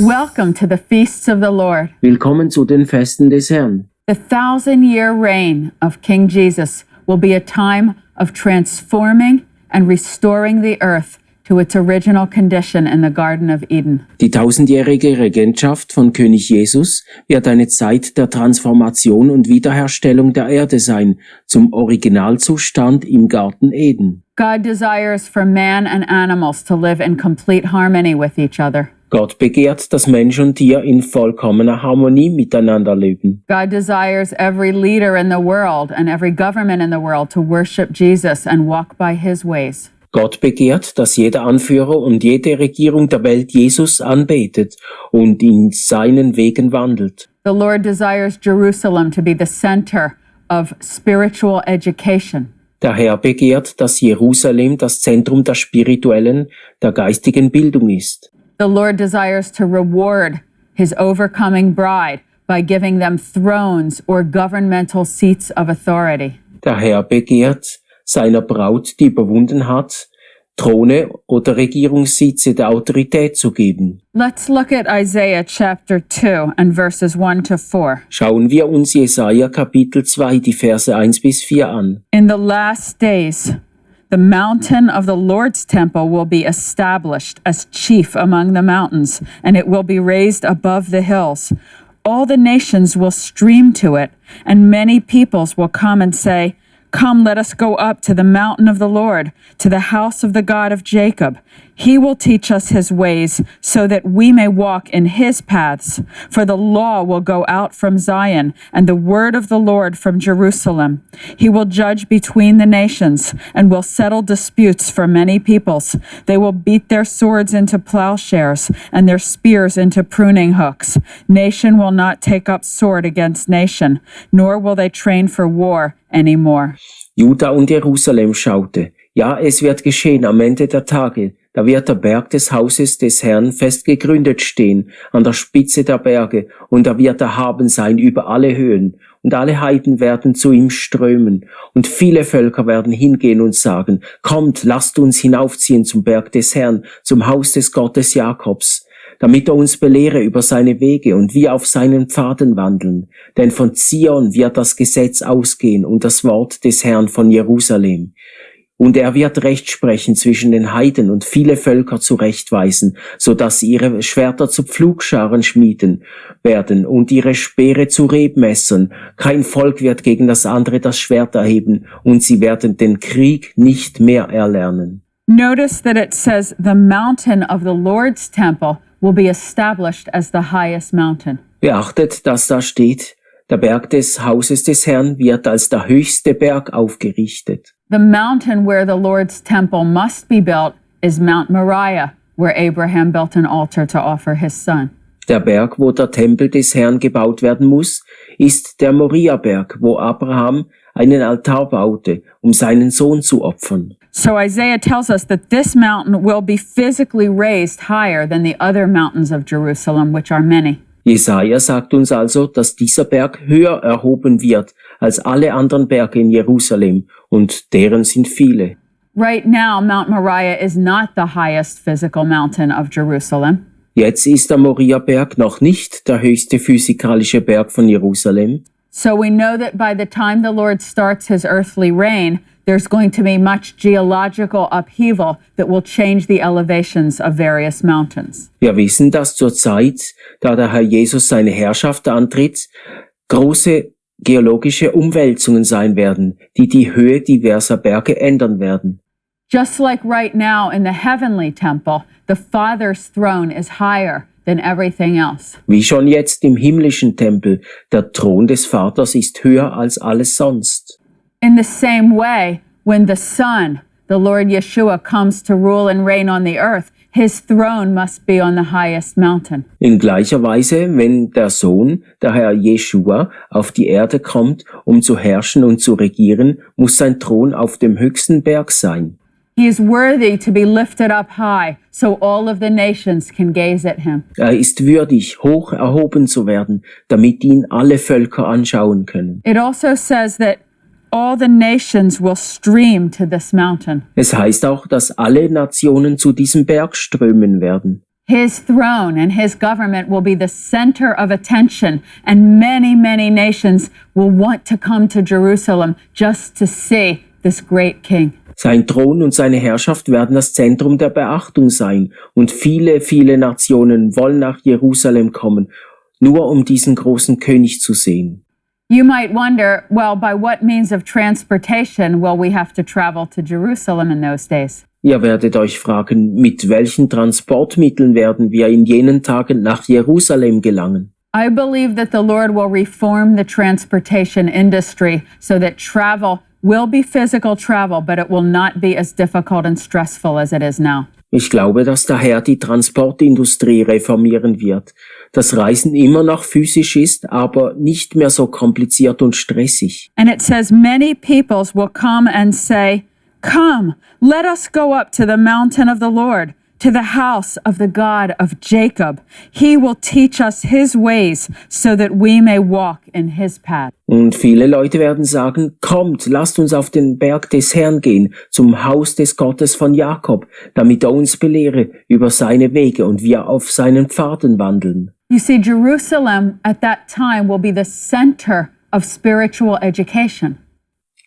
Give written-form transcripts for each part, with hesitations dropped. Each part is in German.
Welcome to the feasts of the Lord. Willkommen zu den Festen des Herrn. The 1,000-year reign of King Jesus will be a time of transforming and restoring the earth to its original condition in the Garden of Eden. Die 1000-jährige Regentschaft von König Jesus wird eine Zeit der Transformation und Wiederherstellung der Erde sein, zum Originalzustand im Garten Eden. God desires for man and animals to live in complete harmony with each other. Gott begehrt, dass Mensch und Tier in vollkommener Harmonie miteinander leben. God desires every leader in the world and every government in the world to worship Jesus and walk by his ways. Gott begehrt, dass jeder Anführer und jede Regierung der Welt Jesus anbetet und in seinen Wegen wandelt. The Lord desires Jerusalem to be the center of spiritual education. Der Herr begehrt, dass Jerusalem das Zentrum der spirituellen, der geistigen Bildung ist. The Lord desires to reward his overcoming bride by giving them thrones or governmental seats of authority. Der Herr begehrt, seiner Braut, die überwunden hat, Throne oder Regierungssitze der Autorität zu geben. Let's look at Isaiah chapter 2 and verses 1 to 4. Schauen wir uns Jesaja Kapitel 2, die Verse 1 bis 4 an. In the last days, the mountain of the Lord's temple will be established as chief among the mountains, and it will be raised above the hills. All the nations will stream to it, and many peoples will come and say, "Come, let us go up to the mountain of the Lord, to the house of the God of Jacob. He will teach us his ways, so that we may walk in his paths. For the law will go out from Zion, and the word of the Lord from Jerusalem. He will judge between the nations, and will settle disputes for many peoples. They will beat their swords into plowshares, and their spears into pruning hooks. Nation will not take up sword against nation, nor will they train for war anymore." Juda und Jerusalem schaute. Ja, es wird geschehen am Ende der Tage. Da wird der Berg des Hauses des Herrn fest gegründet stehen, an der Spitze der Berge, und er wird erhaben sein über alle Höhen. Und alle Heiden werden zu ihm strömen, und viele Völker werden hingehen und sagen, kommt, lasst uns hinaufziehen zum Berg des Herrn, zum Haus des Gottes Jakobs, damit er uns belehre über seine Wege und wir auf seinen Pfaden wandeln. Denn von Zion wird das Gesetz ausgehen und das Wort des Herrn von Jerusalem. Und er wird Recht sprechen zwischen den Heiden und viele Völker zurechtweisen, so dass sie ihre Schwerter zu Pflugscharen schmieden werden und ihre Speere zu Rebmessern. Kein Volk wird gegen das andere das Schwert erheben und sie werden den Krieg nicht mehr erlernen. Notice that it says the mountain of the Lord's temple will be established as the highest mountain. Beachtet, dass da steht, der Berg des Hauses des Herrn wird als der höchste Berg aufgerichtet. The mountain where the Lord's temple must be built is Mount Moriah, where Abraham built an altar to offer his son. Der Berg, wo der Tempel des Herrn gebaut werden muss, ist der Moriaberg, wo Abraham einen Altar baute, um seinen Sohn zu opfern. So Isaiah tells us that this mountain will be physically raised higher than the other mountains of Jerusalem, which are many. Jesaja sagt uns also, dass dieser Berg höher erhoben wird als alle anderen Berge in Jerusalem, und deren sind viele. Right now, Mount Moriah is not the highest physical mountain of Jerusalem. Jetzt ist der Moriaberg noch nicht der höchste physikalische Berg von Jerusalem. So we know that by the time the Lord starts his earthly reign, there's going to be much geological upheaval that will change the elevations of various mountains. Wir wissen, dass zur Zeit, da der Herr Jesus seine Herrschaft antritt, große geologische Umwälzungen sein werden, die die Höhe diverser Berge ändern werden. Just like right now in the heavenly temple, the Father's throne is higher than everything else. Wie schon jetzt im himmlischen Tempel, der Thron des Vaters ist höher als alles sonst. In the same way, when the Son, the Lord Yeshua, comes to rule and reign on the earth, his throne must be on the highest mountain. In gleicher Weise, wenn der Sohn, der Herr Jeschua, auf die Erde kommt, um zu herrschen und zu regieren, muss sein Thron auf dem höchsten Berg sein. He is worthy to be lifted up high, so all of the nations can gaze at him. Er ist würdig, hoch erhoben zu werden, damit ihn alle Völker anschauen können. It also says that all the nations will stream to this mountain. Es heißt auch, dass alle Nationen zu diesem Berg strömen werden. His throne and his government will be the center of attention, and many, many nations will want to come to Jerusalem just to see this great king. Sein Thron und seine Herrschaft werden das Zentrum der Beachtung sein, und viele, viele Nationen wollen nach Jerusalem kommen, nur um diesen großen König zu sehen. You might wonder, well, by what means of transportation will we have to travel to Jerusalem in those days? Ihr werdet euch fragen, mit welchen Transportmitteln werden wir in jenen Tagen nach Jerusalem gelangen? I believe that the Lord will reform the transportation industry so that travel will be physical travel, but it will not be as difficult and stressful as it is now. Ich glaube, dass der Herr die Transportindustrie reformieren wird. Das Reisen immer noch physisch ist, aber nicht mehr so kompliziert und stressig. And it says many peoples will come and say, "Come, let us go up to the mountain of the Lord, to the house of the God of Jacob. He will teach us his ways, so that we may walk in his path." Und viele Leute werden sagen, kommt, lasst uns auf den Berg des Herrn gehen, zum Haus des Gottes von Jakob, damit er uns belehre über seine Wege und wir auf seinen Pfaden wandeln. You see, Jerusalem at that time will be the center of spiritual education.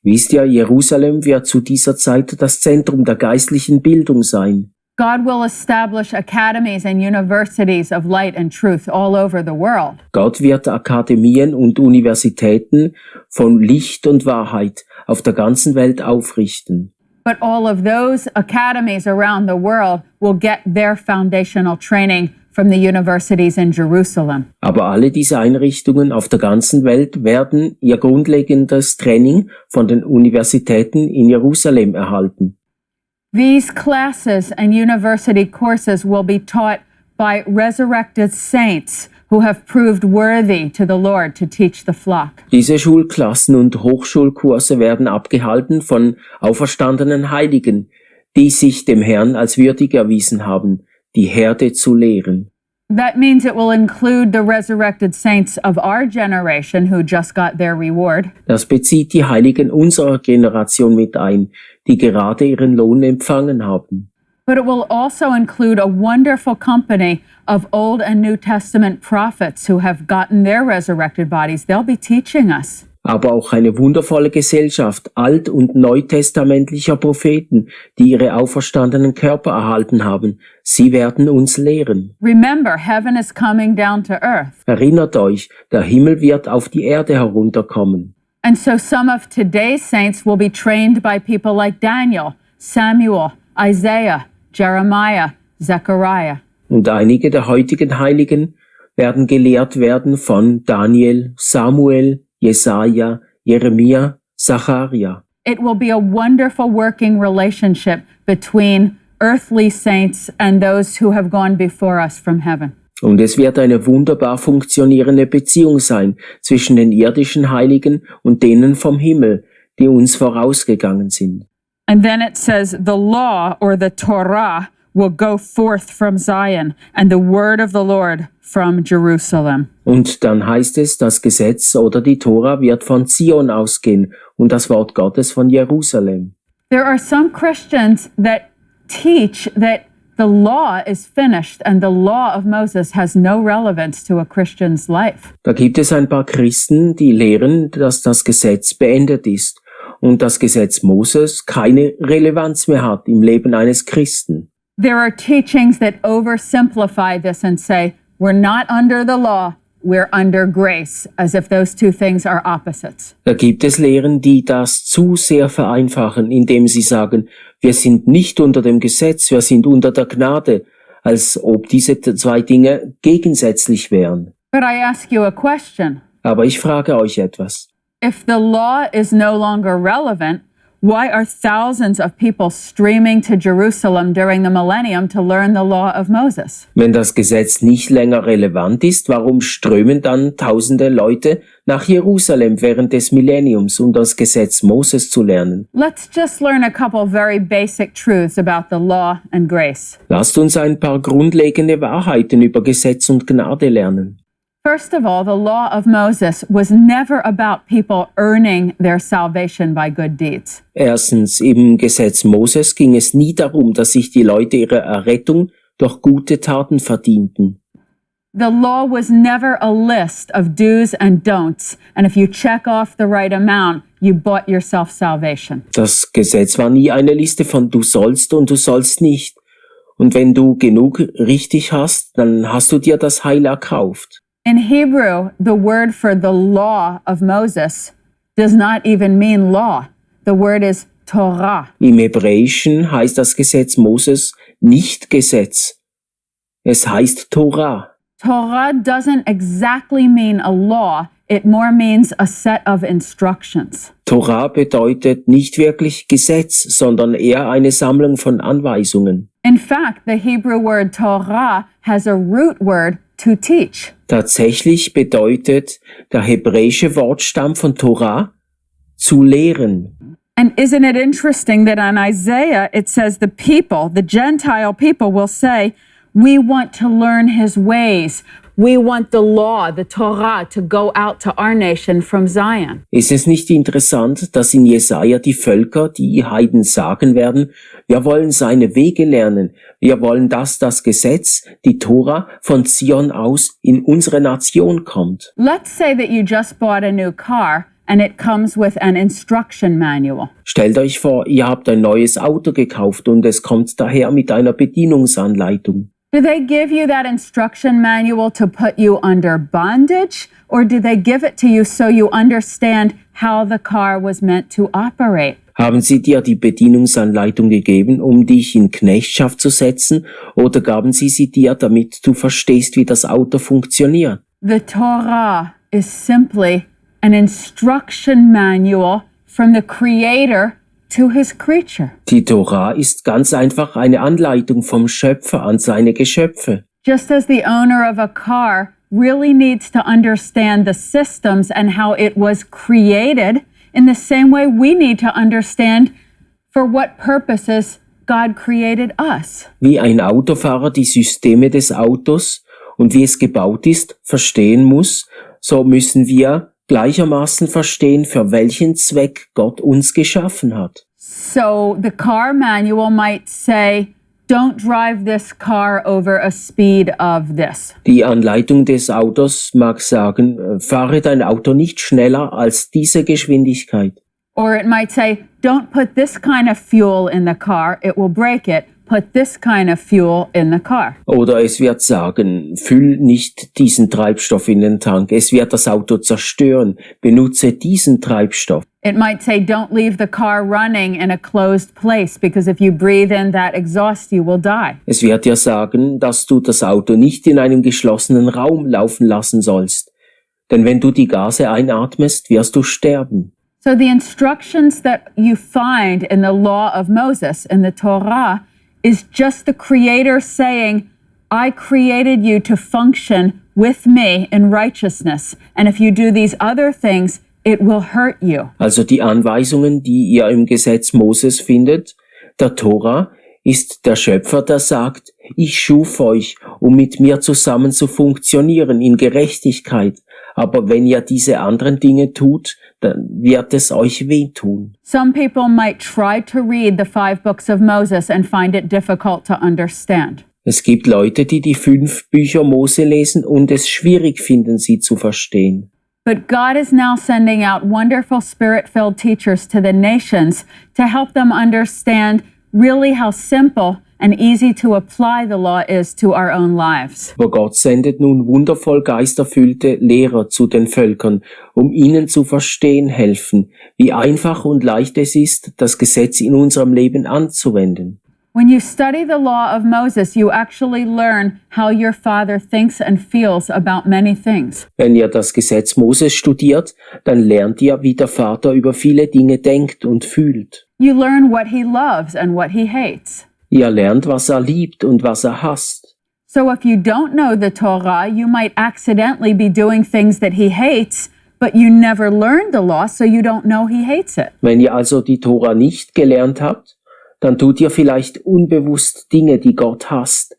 Wisst ihr, Jerusalem wird zu dieser Zeit das Zentrum der geistlichen Bildung sein. God will establish academies and universities of light and truth all over the world. Gott wird Akademien und Universitäten von Licht und Wahrheit auf der ganzen Welt aufrichten. But all of those academies around the world will get their foundational training from the universities in Jerusalem. Aber alle diese Einrichtungen auf der ganzen Welt werden ihr grundlegendes Training von den Universitäten in Jerusalem erhalten. These classes and university courses will be taught by resurrected saints who have proved worthy to the Lord to teach the flock. Diese Schulklassen und Hochschulkurse werden abgehalten von auferstandenen Heiligen, die sich dem Herrn als würdig erwiesen haben, die Herde zu lehren. That means it will include the resurrected saints of our generation who just got their reward. Das bezieht die Heiligen unserer Generation mit ein, die gerade ihren Lohn empfangen haben. But it will also include a wonderful company of Old and New Testament prophets who have gotten their resurrected bodies. They'll be teaching us. Aber auch eine wundervolle Gesellschaft alt- und neutestamentlicher Propheten, die ihre auferstandenen Körper erhalten haben. Sie werden uns lehren. Remember, heaven is coming down to earth. Erinnert euch, der Himmel wird auf die Erde herunterkommen. And so some of today's saints will be trained by people like Daniel, Samuel, Isaiah, Jeremiah, Zechariah. Und einige der heutigen Heiligen werden gelehrt werden von Daniel, Samuel, Jesaja, Jeremia, Zacharia. It will be a wonderful working relationship between earthly saints and those who have gone before us from heaven. Und es wird eine wunderbar funktionierende Beziehung sein zwischen den irdischen Heiligen und denen vom Himmel, die uns vorausgegangen sind. And then it says, the law or the Torah will go forth from Zion and the word of the Lord from Jerusalem. Und dann heißt es, das Gesetz oder die Tora wird von Zion ausgehen und das Wort Gottes von Jerusalem. There are some Christians that teach that the law is finished and the law of Moses has no relevance to a Christian's life. Da gibt es ein paar Christen, die lehren, dass das Gesetz beendet ist und das Gesetz Moses keine Relevanz mehr hat im Leben eines Christen. There are teachings that oversimplify this and say, we're not under the law, we're under grace, as if those two things are opposites. Da gibt es Lehren, die das zu sehr vereinfachen, indem sie sagen, wir sind nicht unter dem Gesetz, wir sind unter der Gnade, als ob diese zwei Dinge gegensätzlich wären. But I ask you a question. Aber ich frage euch etwas. If the law is no longer relevant, why are thousands of people streaming to Jerusalem during the millennium to learn the law of Moses? Wenn das Gesetz nicht länger relevant ist, warum strömen dann tausende Leute nach Jerusalem während des Millenniums, um das Gesetz Moses zu lernen? Let's just learn a couple very basic truths about the law and grace. Lasst uns ein paar grundlegende Wahrheiten über Gesetz und Gnade lernen. First of all, the law of Moses was never about people earning their salvation by good deeds. Erstens, im Gesetz Moses ging es nie darum, dass sich die Leute ihre Errettung durch gute Taten verdienten. The law was never a list of do's and don'ts, and if you check off the right amount, you bought yourself salvation. Das Gesetz war nie eine Liste von du sollst und du sollst nicht. Und wenn du genug richtig hast, dann hast du dir das Heil erkauft. In Hebrew, the word for the law of Moses does not even mean law. The word is Torah. Im Hebräischen heißt das Gesetz Moses nicht Gesetz. Es heißt Torah. Torah doesn't exactly mean a law, it more means a set of instructions. Torah bedeutet nicht wirklich Gesetz, sondern eher eine Sammlung von Anweisungen. In fact, the Hebrew word Torah has a root word to teach. Tatsächlich bedeutet der hebräische Wortstamm von Torah zu lehren. And isn't it interesting that in Isaiah it says the people, the Gentile people will say, we want to learn his ways. We want the law, the Torah, to go out to our nation from Zion. Ist es nicht interessant, dass in Jesaja die Völker, die Heiden sagen werden, wir wollen seine Wege lernen, wir wollen, dass das Gesetz, die Tora, von Zion aus in unsere Nation kommt. Let's say that you just bought a new car and it comes with an instruction manual. Stellt euch vor, ihr habt ein neues Auto gekauft und es kommt daher mit einer Bedienungsanleitung. Do they give you that instruction manual to put you under bondage, or do they give it to you so you understand how the car was meant to operate? Haben sie dir die Bedienungsanleitung gegeben, um dich in Knechtschaft zu setzen, oder gaben sie dir, damit du verstehst, wie das Auto funktioniert? The Torah is simply an instruction manual from the Creator to his creature. Die Tora ist ganz einfach eine Anleitung vom Schöpfer an seine Geschöpfe. Just as the owner of a car really needs to understand the systems and how it was created, in the same way we need to understand for what purposes God created us. Wie ein Autofahrer die Systeme des Autos und wie es gebaut ist, verstehen muss, so müssen wir gleichermaßen verstehen, für welchen Zweck Gott uns geschaffen hat. So the car manual might say, don't drive this car over a speed of this. Die Anleitung des Autos mag sagen, fahre dein Auto nicht schneller als diese Geschwindigkeit. Or it might say, don't put this kind of fuel in the car, it will break it. Put this kind of fuel in the car. Oder es wird sagen, füll nicht diesen Treibstoff in den Tank, es wird das Auto zerstören, benutze diesen Treibstoff. It might say, don't leave the car running in a closed place, because if you breathe in that exhaust, you will die. Es wird dir sagen, dass du das Auto nicht in einem geschlossenen Raum laufen lassen sollst, denn wenn du die Gase einatmest, wirst du sterben. So the instructions that you find in the law of Moses, in the Torah, is just the Creator saying, I created you to function with me in righteousness. And if you do these other things, it will hurt you. Also die Anweisungen, die ihr im Gesetz Moses findet, der Tora, ist der Schöpfer, der sagt, ich schuf euch, um mit mir zusammen zu funktionieren in Gerechtigkeit. Aber wenn ihr diese anderen Dinge tut, dann wird es euch wehtun. Some people might try to read the 5 books of Moses and find it difficult to understand. Es gibt Leute, die die 5 Bücher Mose lesen und es schwierig finden, sie zu verstehen. But God is now sending out wonderful spirit-filled teachers to the nations to help them understand really how simple and easy to apply the law is to our own lives. Aber Gott sendet nun wundervoll geisterfüllte Lehrer zu den Völkern, um ihnen zu verstehen helfen, wie einfach und leicht es ist, das Gesetz in unserem Leben anzuwenden. When you study the law of Moses, you actually learn how your father thinks and feels about many things. Wenn ihr das Gesetz Moses studiert, dann lernt ihr, wie der Vater über viele Dinge denkt und fühlt. You learn what he loves and what he hates. Ihr lernt, was er liebt und was er hasst. So if you don't know the Torah, you might accidentally be doing things that he hates, but you never learned the law, so you don't know he hates it. Wenn ihr also die Tora nicht gelernt habt, dann tut ihr vielleicht unbewusst Dinge, die Gott hasst.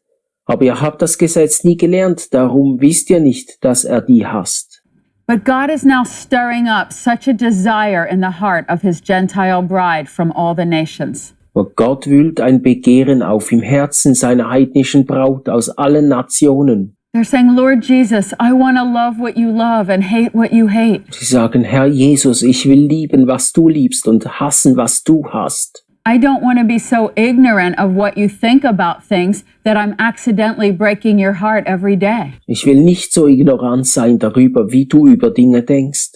Aber ihr habt das Gesetz nie gelernt, darum wisst ihr nicht, dass er die hasst. But God is now stirring up such a desire in the heart of his Gentile bride from all the nations. Aber Gott wühlt ein Begehren auf im Herzen seiner heidnischen Braut aus allen Nationen. They're saying, Lord Jesus, I want to love what you love and hate what you hate. Sie sagen, Herr Jesus, ich will lieben, was du liebst und hassen, was du hasst. I don't want to be so ignorant of what you think about things that I'm accidentally breaking your heart every day. Ich will nicht so ignorant sein darüber, wie du über Dinge denkst,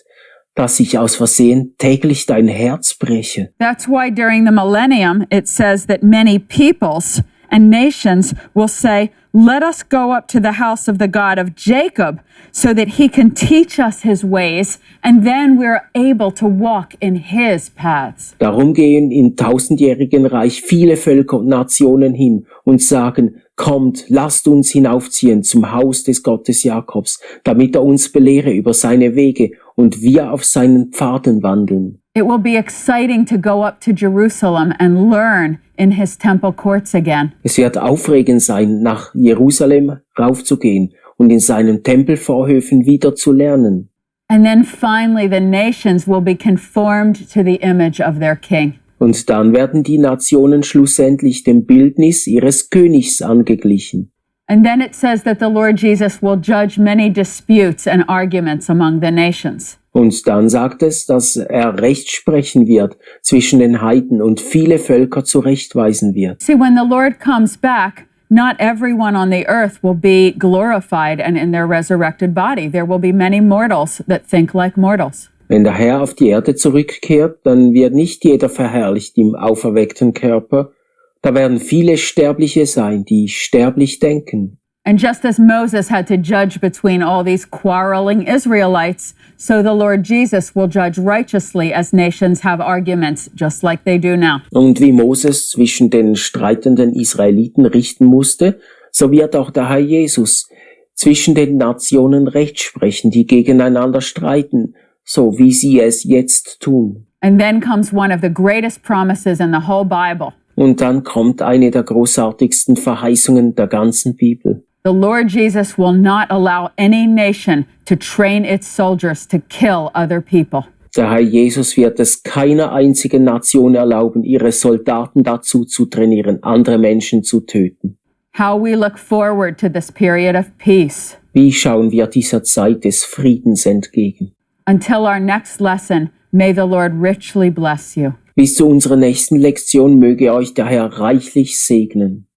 dass ich aus Versehen täglich dein Herz breche. That's why during the millennium, it says that many peoples and nations will say, let us go up to the house of the God of Jacob so that he can teach us his ways and then we're able to walk in his paths. Darum gehen im tausendjährigen Reich viele Völker und Nationen hin und sagen, kommt, lasst uns hinaufziehen zum Haus des Gottes Jakobs, damit er uns belehre über seine Wege und wir auf seinen Pfaden wandeln. It will be exciting to go up to Jerusalem and learn in his temple courts again. Es wird aufregend sein, nach Jerusalem raufzugehen und in seinen Tempelvorhöfen wieder zu lernen. And then finally the nations will be conformed to the image of their king. Und dann werden die Nationen schlussendlich dem Bildnis ihres Königs angeglichen. And then it says that the Lord Jesus will judge many disputes and arguments among the nations. Und dann sagt es, dass er Recht sprechen wird zwischen den Heiden und viele Völker zurechtweisen wird. See, when the Lord comes back, not everyone on the earth will be glorified and in their resurrected body. There will be many mortals that think like mortals. Wenn der Herr auf die Erde zurückkehrt, dann wird nicht jeder verherrlicht im auferweckten Körper. Da werden viele Sterbliche sein, die sterblich denken. And just as Moses had to judge between all these quarreling Israelites, so the Lord Jesus will judge righteously as nations have arguments, just like they do now. Und wie Moses zwischen den streitenden Israeliten richten musste, so wird auch der Herr Jesus zwischen den Nationen Recht sprechen, die gegeneinander streiten, so wie sie es jetzt tun. And then comes one of the greatest promises in the whole Bible. Und dann kommt eine der großartigsten Verheißungen der ganzen Bibel. The Lord Jesus will not allow any nation to train its soldiers to kill other people. Der Herr Jesus wird es keiner einzigen Nation erlauben, ihre Soldaten dazu zu trainieren, andere Menschen zu töten. How we look forward to this period of peace. Wie schauen wir dieser Zeit des Friedens entgegen? Until our next lesson, may the Lord richly bless you. Bis zu unserer nächsten Lektion möge euch der Herr reichlich segnen.